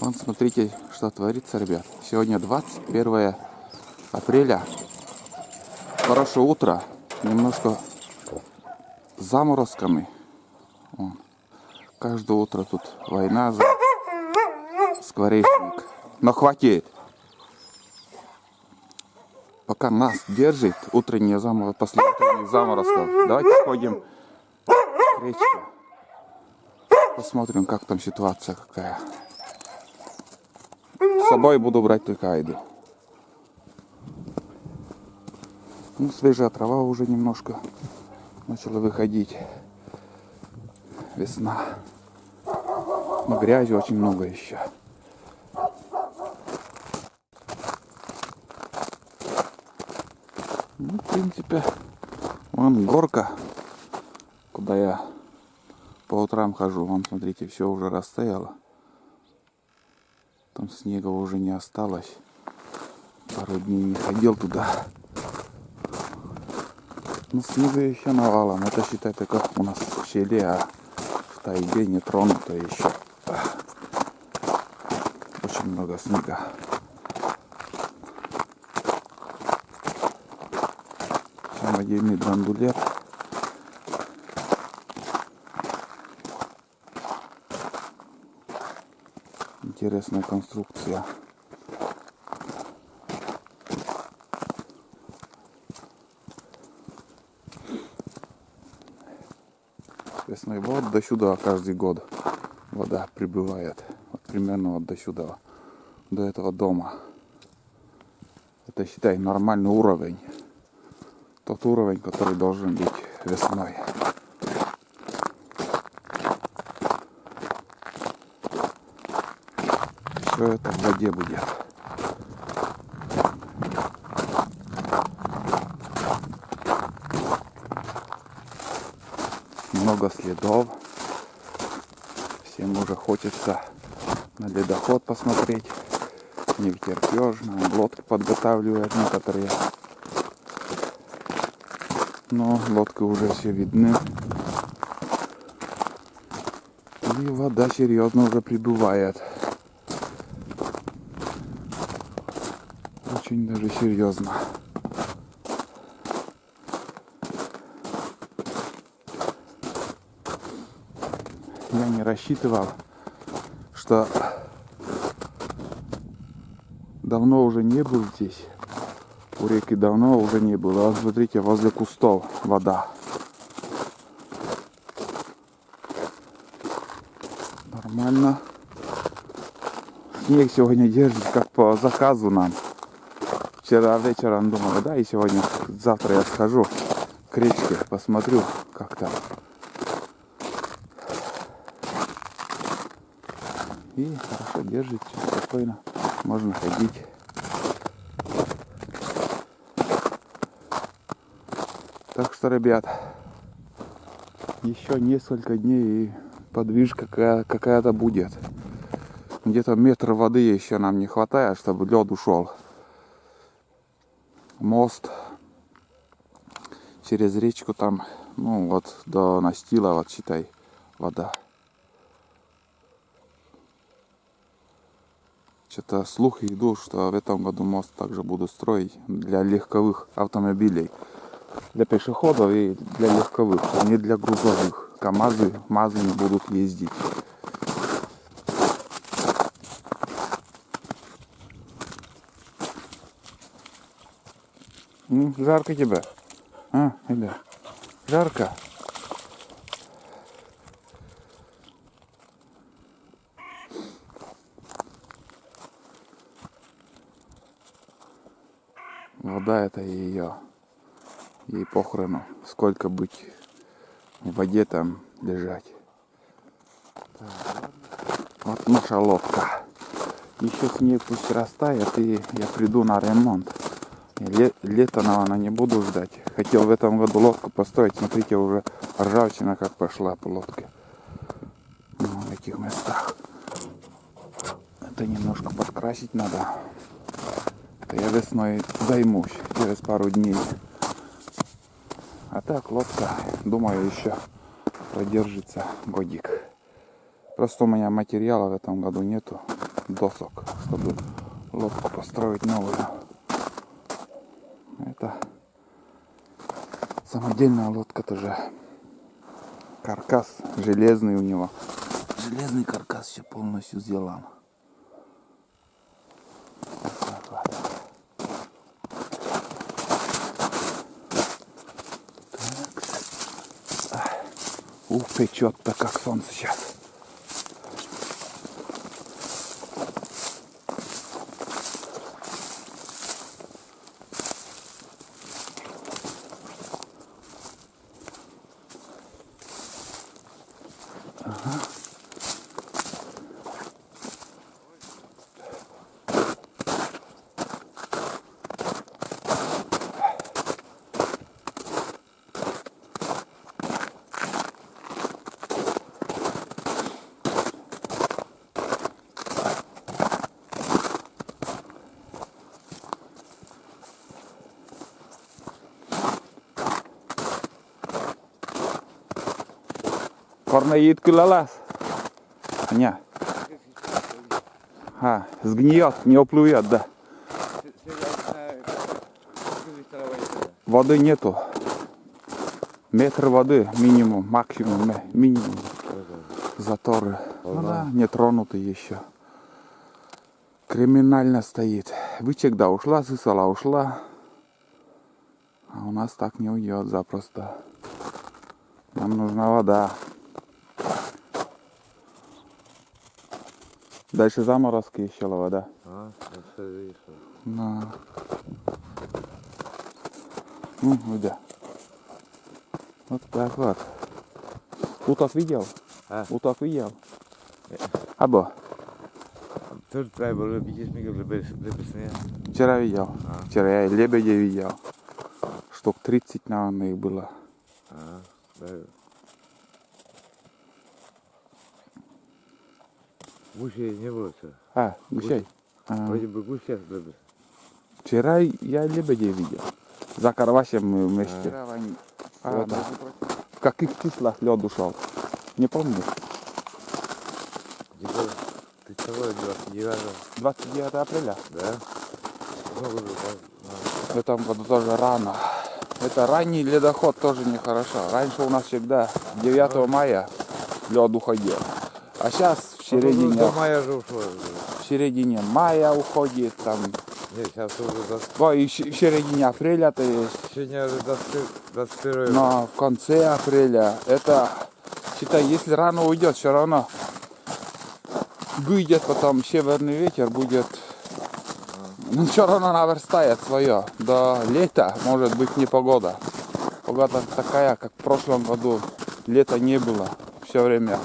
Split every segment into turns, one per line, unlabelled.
Вон, смотрите, что творится, ребят. Сегодня 21 апреля. Хорошее утро. Немножко с заморозками. Вон. Каждое утро тут война за скворечник. Но хватит. Пока нас держит утреннее после утренних заморозков. Давайте сходим к речке. Посмотрим, как там ситуация какая. С собой буду брать только Айду. Ну, свежая трава уже немножко начала выходить. Весна. Но грязи очень много еще. Ну, в принципе, вон горка, куда я по утрам хожу. Вон, смотрите, все уже растаяло. Там снега уже не осталось. Пару дней не ходил туда. Но снега еще навалом. Это, считай, только у нас в селе, а в тайге не тронуто еще. Очень много снега. Самодельный драндулет. Интересная конструкция. Весной вот до сюда каждый год вода прибывает. Вот примерно вот до сюда. До этого дома. Это, считай, нормальный уровень. Тот уровень, который должен быть весной. Все это в воде будет. Много следов. Всем уже хочется на ледоход посмотреть. Не втерпешь, лодки подготавливают некоторые. Но лодки уже все видны. И вода серьезно уже прибывает. Очень даже серьезно. Я не рассчитывал, что давно уже не был здесь. У реки давно уже не было. Вот смотрите, возле кустов вода. Нормально. Снег сегодня держит, как по заказу нам. Вчера вечером думал, да, и завтра я схожу к речке, посмотрю, как там. И хорошо держит, все спокойно, можно ходить. Так что, ребят, еще несколько дней и подвижка какая-то будет. Где-то метр воды еще нам не хватает, чтобы лед ушел. Мост через речку там, ну вот до настила, вот считай, вода. Что-то слухи идут, что в этом году мост также будут строить для легковых автомобилей. Для пешеходов и для легковых, а не для грузовых. КамАЗы не будут ездить. Жарко тебе? Или жарко? Вода это ее. Ей похрену, сколько быть в воде там лежать. Так, вот наша лодка. Еще снег пусть растает, и я приду на ремонт. Лето, наверное, не буду ждать. Хотел в этом году лодку построить. Смотрите, уже ржавчина как пошла по лодке. Ну, в этих местах. Это немножко подкрасить надо. Это я весной займусь через пару дней. А так лодка, думаю, еще продержится годик. Просто у меня материала в этом году нету. досок, чтобы лодку построить новую. Это самодельная лодка тоже. Каркас железный у него. Железный каркас все полностью сделан. Ух, печет-то как солнце сейчас. Ага. Корнаид кулалас. Не. Сгниет, не уплывет, да. Воды нету. Метр воды минимум, максимум, минимум. Заторы. Ну да, не тронуты еще. Криминально стоит. Вычегда ушла, сысала ушла. А у нас так не уйдет запросто. Нам нужна вода. Дальше заморозки еще вода. Да. Где? Вот так вот. Уток видел? Уток видел? Або? Вчера видел. Вчера я лебедя видел. Штук 30, наверное, их было.
Гусей не было вчера.
Гусей?
Вроде бы гуся любят.
Вчера я лебедей видел. За Карвасем мы вместе. Да. В каких числах лед ушел? Не помню.
Ты чего, 29?
29 апреля?
Да.
В этом году тоже рано. Это ранний ледоход тоже нехорошо. Раньше у нас всегда 9 мая лед уходил. А сейчас в середине, в середине мая уходит, там.
Нет, сейчас уже
Ой, в середине апреля-то есть.
Сегодня 21.
Но в конце апреля, это, считай, если рано уйдет, все равно выйдет потом северный ветер, будет, ну, все равно наверстает свое. До лета может быть непогода. Погода такая, как в прошлом году, лета не было все время.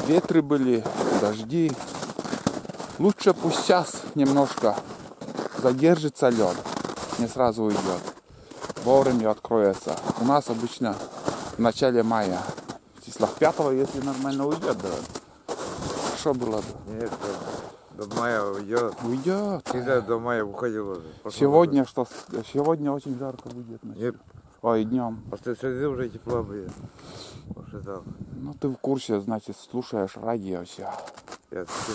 Ветры были, дожди. Лучше пусть сейчас немножко задержится лед, не сразу уйдет. Вовремя откроется. У нас обычно в начале мая, в числах 5, если нормально уйдет, да. Что было бы?
Нет, до мая уйдет.
Уйдет.
Всегда до мая уходило.
Сегодня что? Сегодня очень жарко будет.
Нет.
Ой, днем.
После среды уже тепло будет. После там.
Ну ты в курсе, значит, слушаешь радио все.
Я всю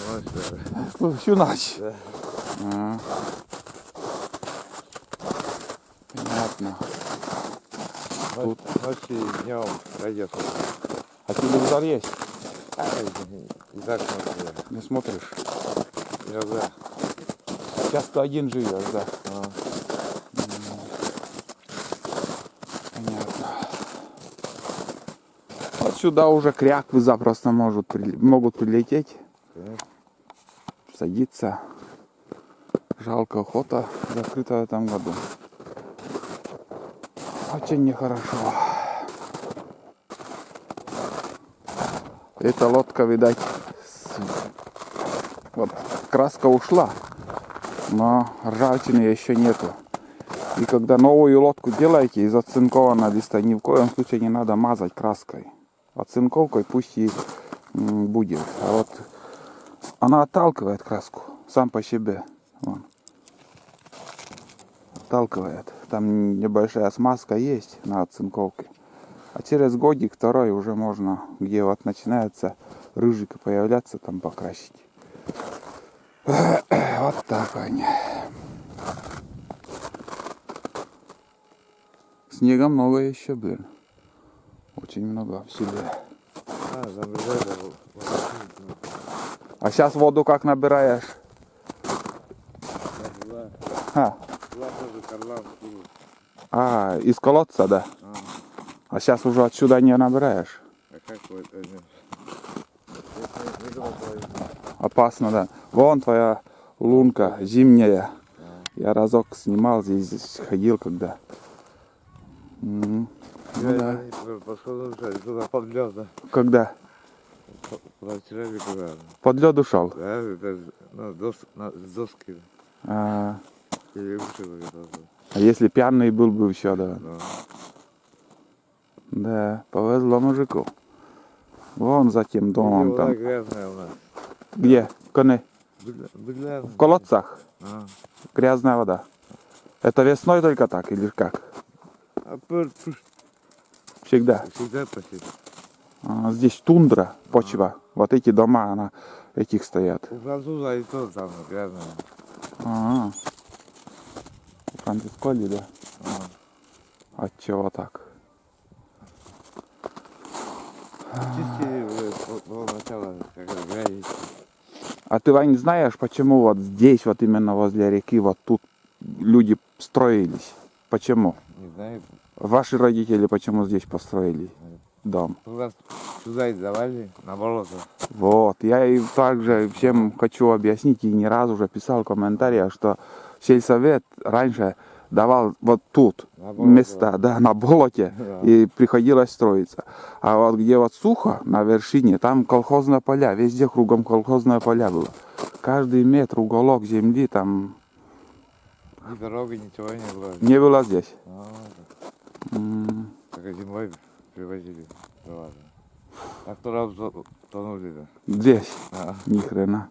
ночь.
Всю ночь.
Да.
Понятно.
Ночью и днем радио.
А телевизор есть?
И так смотрю.
Не смотришь?
Иногда.
Сейчас ты один живешь, да? Понятно. Вот сюда уже кряквы запросто могут прилететь. Садиться. Жалко, охота закрыта в этом году. Очень нехорошо. Эта лодка, видать, вот краска ушла, но ржавчины еще нету. И когда новую лодку делаете из оцинкованной листа, ни в коем случае не надо мазать краской. Оцинковкой пусть и будет. А вот она отталкивает краску сам по себе. Вон. Отталкивает. Там небольшая смазка есть на оцинковке. А через годик, второй уже можно, где вот начинается рыжик появляться, там покрасить. Вот так они. Снега много еще, блин. Очень много в селе.
Замерзает.
А сейчас воду как набираешь? А, из колодца, да? А сейчас уже отсюда не набираешь?
А как вот это?
Опасно, да. Вон твоя лунка зимняя. Я разок снимал здесь, ходил когда. Ну да.
Пошел туда под лед, да?
Когда?
Вчера или когда?
Под лед ушел.
Да, это с доски.
А,
Или ушел это.
а если пьяный был бы еще, да?
Да.
Да, повезло мужику. Вон за тем домом
Вода
там.
грязная у нас.
Где? Коны?
Бля.
В колодцах.
А.
Грязная вода. Это весной только так или как?
А
Всегда.
всегда почти.
Здесь тундра, почва. Вот эти дома, она этих стоят.
У француза и то там грязная.
Ага. У Францисколи, да? От чего так?
Чистили уже до начала, как это грязь.
А ты, Вань, знаешь, почему вот здесь, вот именно возле реки, вот тут люди строились? Почему?
Не знаю.
Ваши родители почему здесь построили дом?
Сюда и давали на болото.
Вот, я и также всем хочу объяснить, и не раз уже писал в комментариях, что сельсовет раньше давал вот тут
На болото.
места, да, на болоте,
Да.
и приходилось строиться. А вот где вот сухо, на вершине, там колхозные поля, везде кругом колхозные поля было. Каждый метр уголок земли там
Ни дороги, ничего не было.
не было здесь.
Только зимой привозили дрова. А кто раз тонули, да?
Здесь,
А.
ни хрена.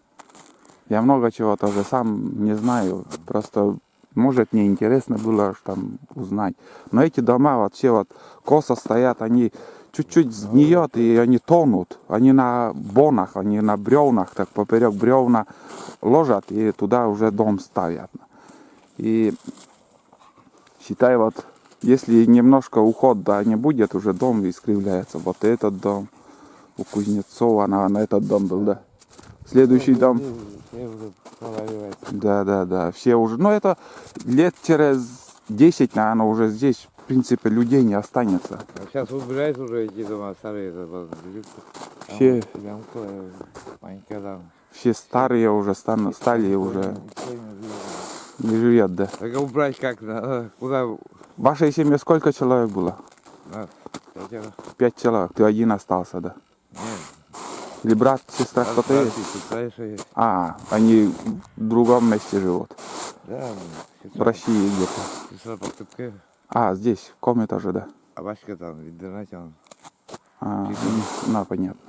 Я много чего тоже сам не знаю, просто может мне интересно было там узнать. Но эти дома вообще вот косо стоят, они чуть-чуть сгниет и они тонут. Они на бонах, они на бревнах, так поперек бревна ложат и туда уже дом ставят. И считай вот, если немножко ухода не будет, уже дом искривляется. Вот этот дом у Кузнецова, на этот дом был, да. Следующий дом.
Все уже проваливается.
Да. Все уже. Но это лет через 10, наверное, уже здесь, в принципе, людей не останется.
А сейчас убирают уже эти дома старые.
Все,
Маленькая там.
все старые уже стали уже не живет, да.
Только убрать как надо. Куда?
В вашей семье сколько человек было?
На,
5 человек. Ты один остался, да?
Нет.
Или брат, сестра, кто-то есть?
Сестра еще есть.
А, они в другом месте живут.
Да,
В России где-то.
сестра по Тыпке.
А, здесь, в ком этаже, да?
А Васька там в интернете он.
Понятно.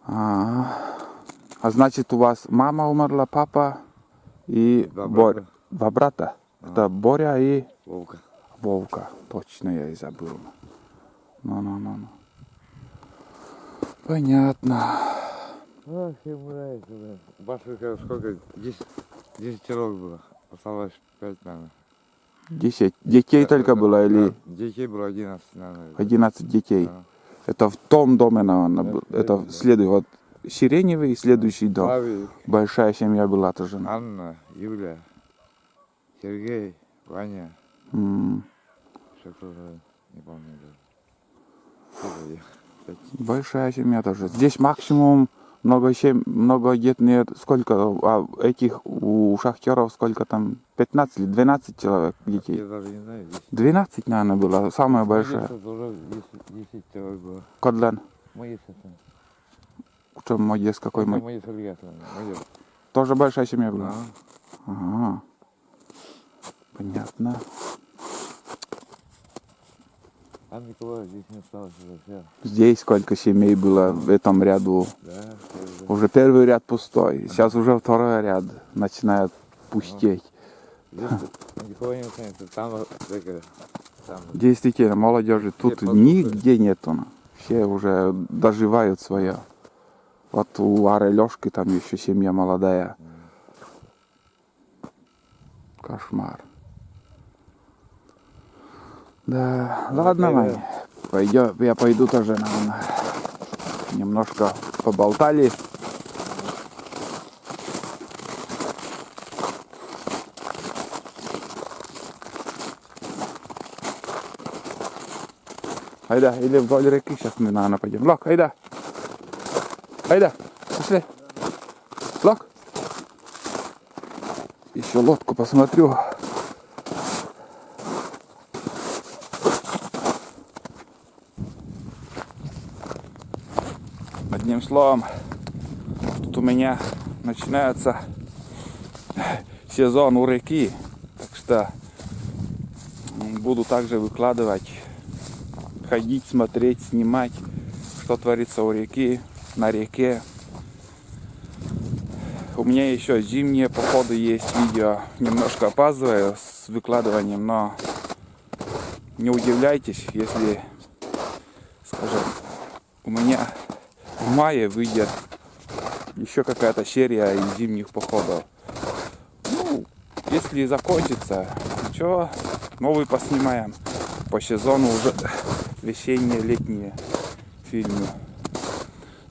А значит, у вас мама умерла, папа и два брата. Это Боря и
Вовка.
Вовка. Точно я и забыл. Ну. Понятно.
А, все умирает. Башка сколько? 10 человек было. Осталось 5, наверное.
10 детей только было или
Детей было 11, наверное.
11 детей?
Да.
Это в том доме, наверное, был.
Да,
Это
да.
следующий, вот Сиреневый и следующий дом.
Славик,
Большая семья была тоже.
Анна, Юля, Сергей, Ваня.
М,
Еще кто-то, не помню. Сколько их? 5.
Большая семья тоже. Здесь максимум многодетные, сколько, а этих у шахтеров сколько там, 15 или 12 человек детей?
Я даже не знаю.
12, наверное, было, самая большая.
Тоже 10 человек было.
Кодлен.
Мои сестры.
Что Модес, какой мой?
Мои Сергей.
Тоже большая семья была?
Да.
Ага. Понятно.
А Николая здесь не осталось уже все.
Здесь сколько семей было в этом ряду?
Да, все уже.
Уже первый ряд пустой. Сейчас уже второй ряд начинает пустеть.
Здесь никого не останется. Там, там.
Действительно, молодежи тут
Все
нигде нету. Все уже доживают свое. Вот у Ары Лёшки там еще семья молодая. Кошмар. Да, ладно, Вань. Пойдем, я пойду тоже, наверное. Немножко поболтали. Айда, или вдоль реки сейчас мы, наверное, пойдем. Лок, айда. Айда, пошли. Лок. Еще лодку посмотрю. Одним словом, тут у меня начинается сезон у реки. Так что буду также выкладывать, ходить, смотреть, снимать, что творится у реки, на реке. У меня еще зимние походы есть, видео. Немножко опаздываю с выкладыванием, но не удивляйтесь, если, скажем, у меня в мае выйдет еще какая-то серия из зимних походов. Ну, если закончится, ничего, новый поснимаем. По сезону уже весенние, летние фильмы.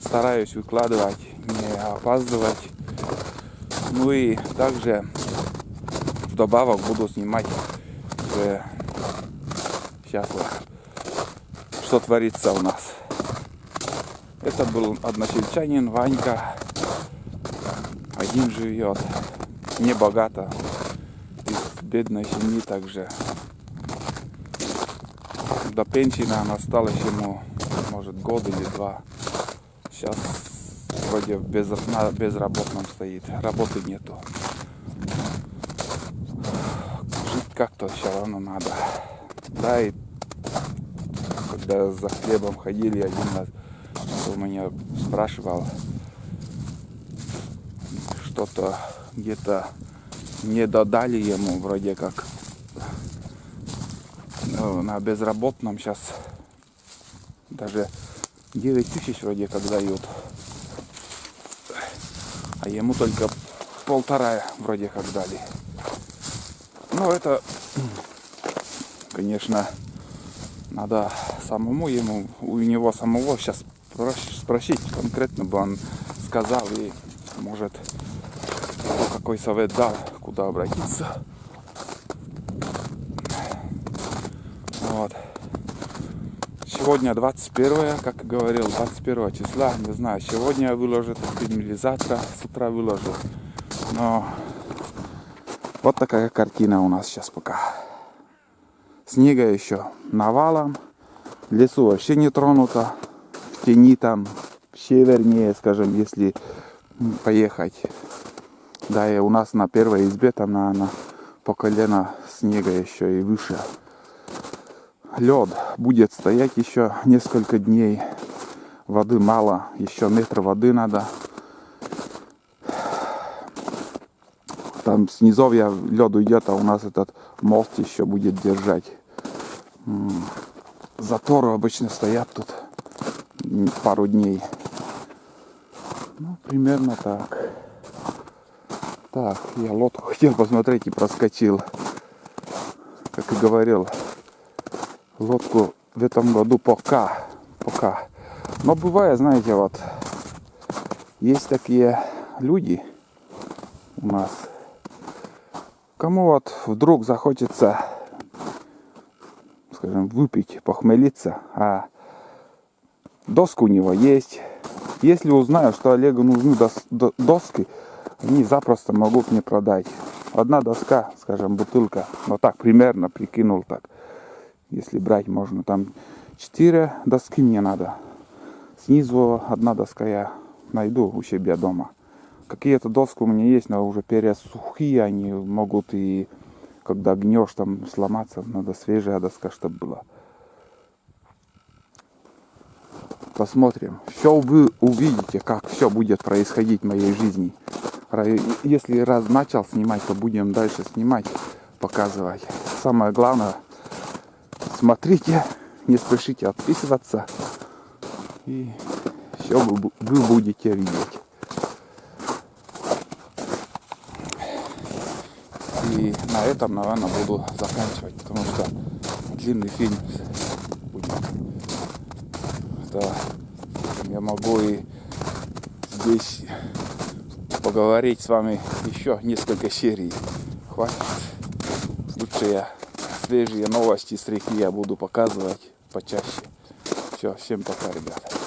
Стараюсь выкладывать, не опаздывать. Ну и также вдобавок буду снимать сейчас вот, что творится у нас. Это был односельчанин Ванька. Один живет, не богато, из бедной семьи также. До пенсии, наверное, осталось ему, может, год или два. Сейчас вроде на безработном стоит, работы нету. Жить как-то все равно надо. Да, и когда за хлебом ходили один раз, кто меня спрашивал, что-то где-то не додали ему, вроде как. Ну, на безработном сейчас даже 9000 вроде как дают. А ему только 1500 вроде как дали. Ну это, конечно, надо самому ему, у него самого сейчас спросить конкретно бы он сказал и может какой совет дал, куда обратиться. Вот. Сегодня 21, как говорил, 21 числа, не знаю, сегодня выложит фильм или завтра с утра выложу. Но вот такая картина у нас сейчас пока. Снега еще навалом, лесу вообще не тронуто, в тени там, севернее, скажем, если поехать. Да, и у нас на первой избе там, наверное, по колено снега еще и выше. Лед будет стоять еще несколько дней. Воды мало, еще метр воды надо. Там с низовья лед уйдет, а у нас этот мост еще будет держать. Заторы обычно стоят тут пару дней. Ну, примерно так. Так, я лодку хотел посмотреть и проскочил. Как и говорил, лодку в этом году пока. Но бывает, знаете, вот, есть такие люди у нас, кому вот вдруг захочется, скажем, выпить, похмелиться, а доска у него есть. Если узнаю, что Олегу нужны доски, они запросто могут мне продать. Одна доска, скажем, бутылка, но так примерно прикинул так. Если брать можно, там 4 доски мне надо. Снизу одна доска я найду у себя дома. Какие-то доски у меня есть, но уже пересухие, они могут и когда гнешь там сломаться, надо свежая доска, чтобы была. Посмотрим. Все вы увидите, как все будет происходить в моей жизни. Если раз начал снимать, то будем дальше снимать, показывать. Самое главное, смотрите, не спешите отписываться. И все вы будете видеть. И на этом, наверное, буду заканчивать, потому что длинный фильм будет. Да, я могу и здесь поговорить с вами еще несколько серий. Хватит. Лучше я свежие новости с реки я буду показывать почаще. Все, всем пока, ребята.